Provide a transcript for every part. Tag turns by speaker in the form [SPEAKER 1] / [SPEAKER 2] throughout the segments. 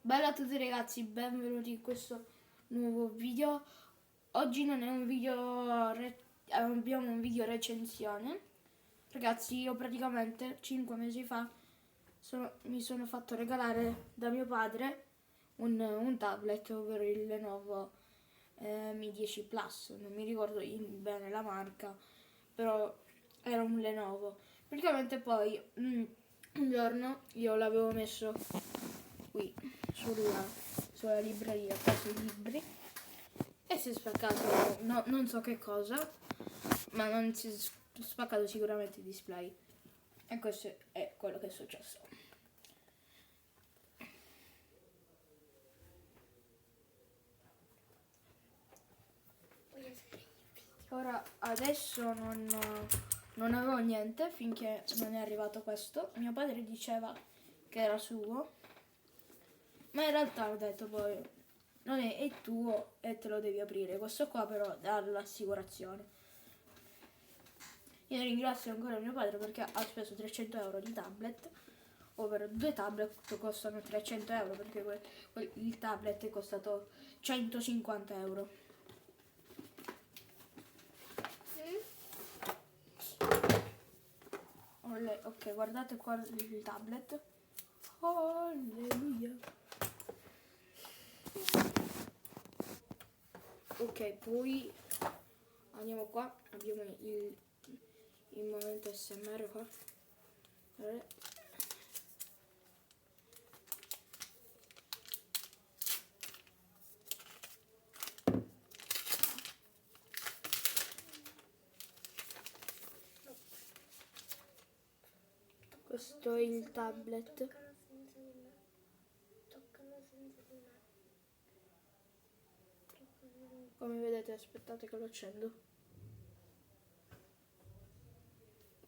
[SPEAKER 1] Bella a tutti ragazzi, benvenuti in questo nuovo video. Oggi non è un video, abbiamo un video recensione. Ragazzi, io praticamente 5 mesi fa mi sono fatto regalare da mio padre un tablet, ovvero il Lenovo Mi 10 Plus. Non mi ricordo bene la marca, però era un Lenovo. Praticamente poi un giorno io l'avevo messo qui sulla libreria, qua sui libri, e si è spaccato, non so che cosa, ma non si è spaccato sicuramente il display. E questo è quello che è successo. Ora adesso non avevo niente finché non è arrivato questo. Mio padre diceva che era suo, ma in realtà ho detto poi non è tuo e te lo devi aprire. Questo qua però dà l'assicurazione. Io ringrazio ancora mio padre perché ha speso 300 euro di tablet, ovvero 2 tablet costano 300 euro perché il tablet è costato 150 euro. Ok, guardate qua il tablet. Alleluia. Ok, poi andiamo qua, abbiamo il momento SMR qua. Questo è il tablet. Come vedete, aspettate che lo accendo.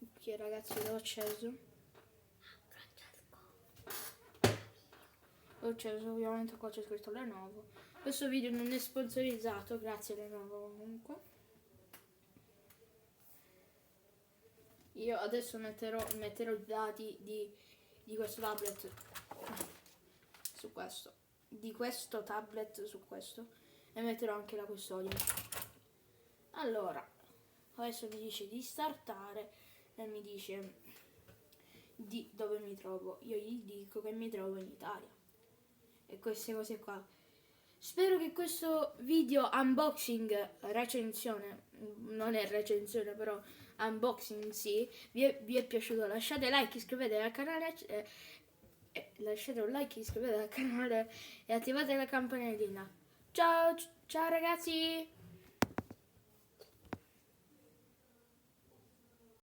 [SPEAKER 1] Ok ragazzi, l'ho acceso. L'ho acceso, ovviamente qua c'è scritto Lenovo. Questo video non è sponsorizzato, grazie a Lenovo comunque. Io adesso metterò i dati di questo tablet su questo. Di questo tablet su questo. E metterò anche la custodia. Allora, adesso mi dice di startare e mi dice di dove mi trovo. Io gli dico che mi trovo in Italia. E queste cose qua. Spero che questo video unboxing, recensione, non è recensione però unboxing sì, vi è piaciuto. Lasciate like, iscrivetevi al canale, lasciate un like, iscrivetevi al canale e attivate la campanellina. Ciao ragazzi!